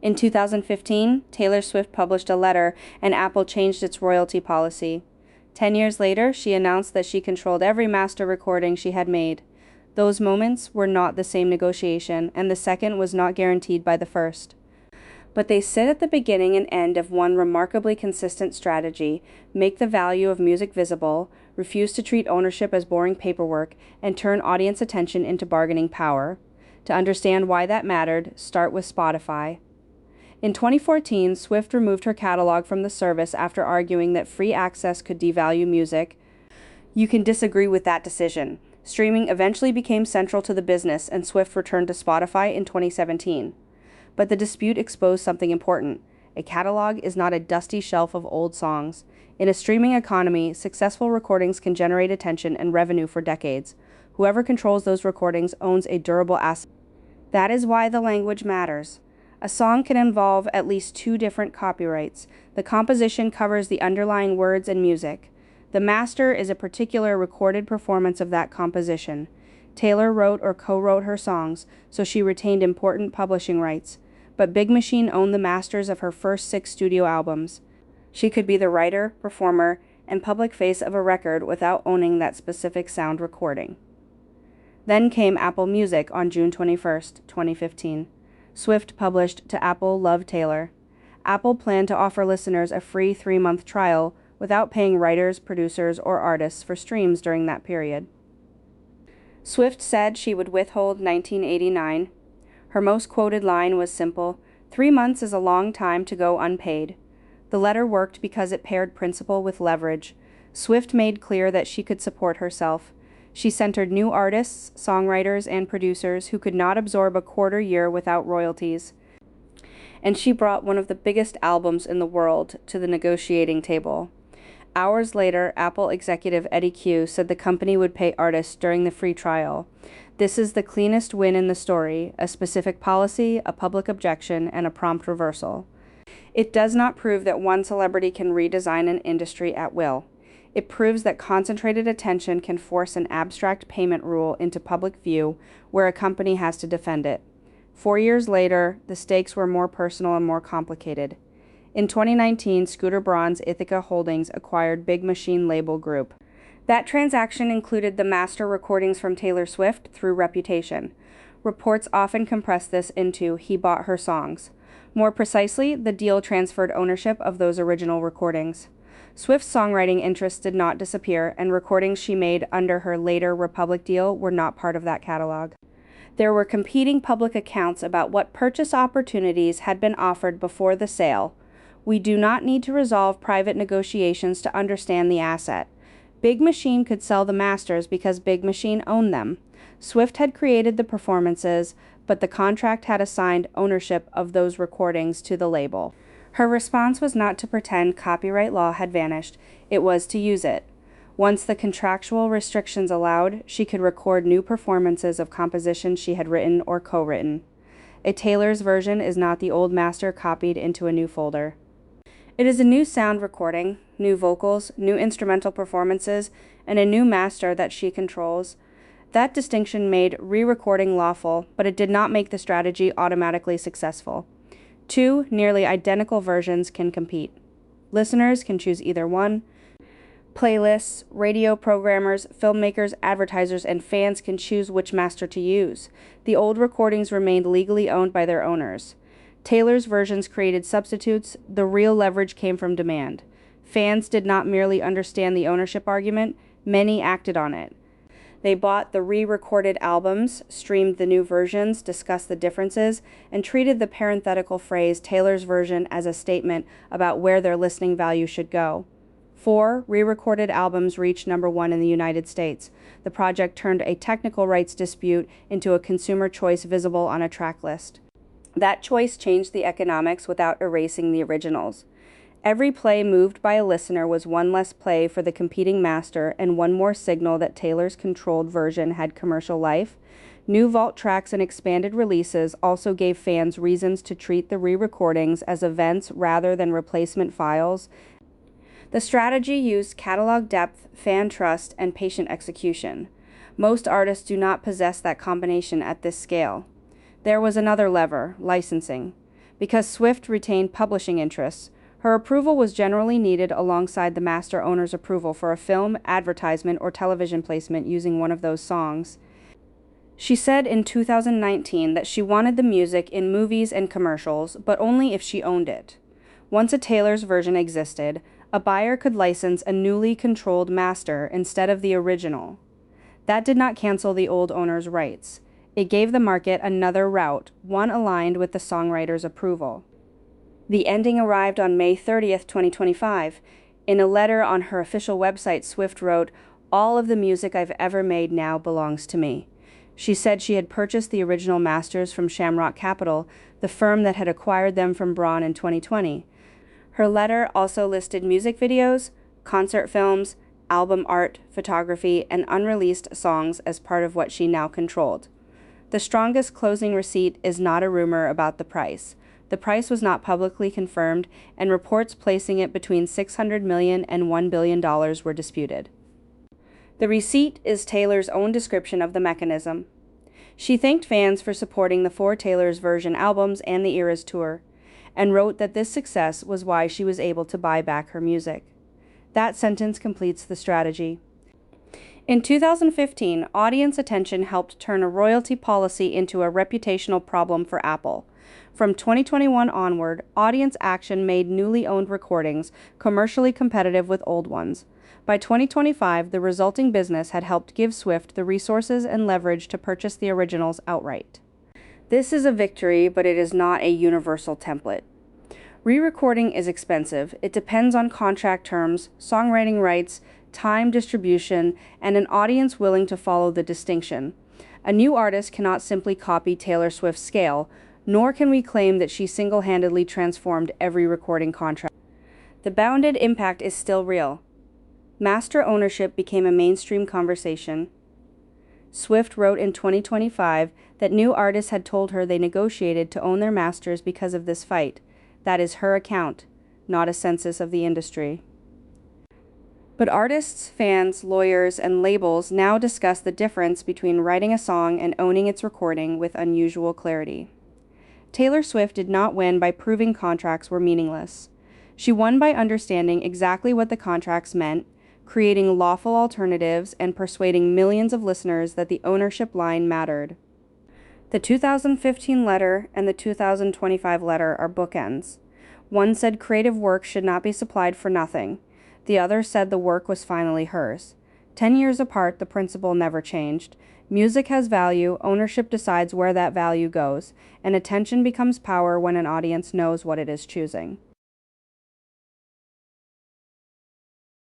In 2015, Taylor Swift published a letter and Apple changed its royalty policy. 10 years later, she announced that she controlled every master recording she had made. Those moments were not the same negotiation, and the second was not guaranteed by the first. But they sit at the beginning and end of one remarkably consistent strategy: make the value of music visible, refuse to treat ownership as boring paperwork, and turn audience attention into bargaining power. To understand why that mattered, start with Spotify. In 2014, Swift removed her catalog from the service after arguing that free access could devalue music. You can disagree with that decision. Streaming eventually became central to the business, and Swift returned to Spotify in 2017. But the dispute exposed something important. A catalog is not a dusty shelf of old songs. In a streaming economy, successful recordings can generate attention and revenue for decades. Whoever controls those recordings owns a durable asset. That is why the language matters. A song can involve at least 2 different copyrights. The composition covers the underlying words and music. The master is a particular recorded performance of that composition. Taylor wrote or co-wrote her songs, so she retained important publishing rights. But Big Machine owned the masters of her first 6 studio albums. She could be the writer, performer, and public face of a record without owning that specific sound recording. Then came Apple Music on June 21, 2015. Swift published To Apple Love Taylor. Apple planned to offer listeners a free 3-month trial without paying writers, producers, or artists for streams during that period. Swift said she would withhold $19.89. Her most quoted line was simple: 3 months is a long time to go unpaid. The letter worked because it paired principle with leverage. Swift made clear that she could support herself. She centered new artists, songwriters, and producers who could not absorb a quarter year without royalties. And she brought one of the biggest albums in the world to the negotiating table. Hours later, Apple executive Eddie Q said the company would pay artists during the free trial. This is the cleanest win in the story: a specific policy, a public objection, and a prompt reversal. It does not prove that one celebrity can redesign an industry at will. It proves that concentrated attention can force an abstract payment rule into public view where a company has to defend it. 4 years later, the stakes were more personal and more complicated. In 2019, Scooter Braun's Ithaca Holdings acquired Big Machine Label Group. That transaction included the master recordings from Taylor Swift through Reputation. Reports often compress this into "he bought her songs." More precisely, the deal transferred ownership of those original recordings. Swift's songwriting interests did not disappear, and recordings she made under her later Republic deal were not part of that catalog. There were competing public accounts about what purchase opportunities had been offered before the sale. We do not need to resolve private negotiations to understand the asset. Big Machine could sell the masters because Big Machine owned them. Swift had created the performances, but the contract had assigned ownership of those recordings to the label. Her response was not to pretend copyright law had vanished, it was to use it. Once the contractual restrictions allowed, she could record new performances of compositions she had written or co-written. A Taylor's version is not the old master copied into a new folder. It is a new sound recording, new vocals, new instrumental performances, and a new master that she controls. That distinction made re-recording lawful, but it did not make the strategy automatically successful. 2 nearly identical versions can compete. Listeners can choose either one. Playlists, radio programmers, filmmakers, advertisers, and fans can choose which master to use. The old recordings remained legally owned by their owners. Taylor's versions created substitutes. The real leverage came from demand. Fans did not merely understand the ownership argument, many acted on it. They bought the re-recorded albums, streamed the new versions, discussed the differences, and treated the parenthetical phrase Taylor's version as a statement about where their listening value should go. 4 re-recorded albums reached #1 in the United States. The project turned a technical rights dispute into a consumer choice visible on a track list. That choice changed the economics without erasing the originals. Every play moved by a listener was one less play for the competing master and one more signal that Taylor's controlled version had commercial life. New vault tracks and expanded releases also gave fans reasons to treat the re-recordings as events rather than replacement files. The strategy used catalog depth, fan trust, and patient execution. Most artists do not possess that combination at this scale. There was another lever: licensing. Because Swift retained publishing interests, her approval was generally needed alongside the master owner's approval for a film, advertisement, or television placement using one of those songs. She said in 2019 that she wanted the music in movies and commercials, but only if she owned it. Once a Taylor's version existed, a buyer could license a newly controlled master instead of the original. That did not cancel the old owner's rights. It gave the market another route, one aligned with the songwriter's approval. The ending arrived on May 30th, 2025. In a letter on her official website, Swift wrote, "All of the music I've ever made now belongs to me." She said she had purchased the original masters from Shamrock Capital, the firm that had acquired them from Braun in 2020. Her letter also listed music videos, concert films, album art, photography, and unreleased songs as part of what she now controlled. The strongest closing receipt is not a rumor about the price. The price was not publicly confirmed, and reports placing it between $600 million and $1 billion were disputed. The receipt is Taylor's own description of the mechanism. She thanked fans for supporting the 4 Taylor's version albums and the Eras tour, and wrote that this success was why she was able to buy back her music. That sentence completes the strategy. In 2015, audience attention helped turn a royalty policy into a reputational problem for Apple. From 2021 onward, audience action made newly owned recordings commercially competitive with old ones. By 2025, the resulting business had helped give Swift the resources and leverage to purchase the originals outright. This is a victory, but it is not a universal template. Re-recording is expensive. It depends on contract terms, songwriting rights, time, distribution, and an audience willing to follow the distinction. A new artist cannot simply copy Taylor Swift's scale, nor can we claim that she single-handedly transformed every recording contract. The bounded impact is still real. Master ownership became a mainstream conversation. Swift wrote in 2025 that new artists had told her they negotiated to own their masters because of this fight. That is her account, not a census of the industry. But artists, fans, lawyers, and labels now discuss the difference between writing a song and owning its recording with unusual clarity. Taylor Swift did not win by proving contracts were meaningless. She won by understanding exactly what the contracts meant, creating lawful alternatives, and persuading millions of listeners that the ownership line mattered. The 2015 letter and the 2025 letter are bookends. One said creative work should not be supplied for nothing. The other said the work was finally hers. 10 years apart, the principle never changed. Music has value, ownership decides where that value goes, and attention becomes power when an audience knows what it is choosing.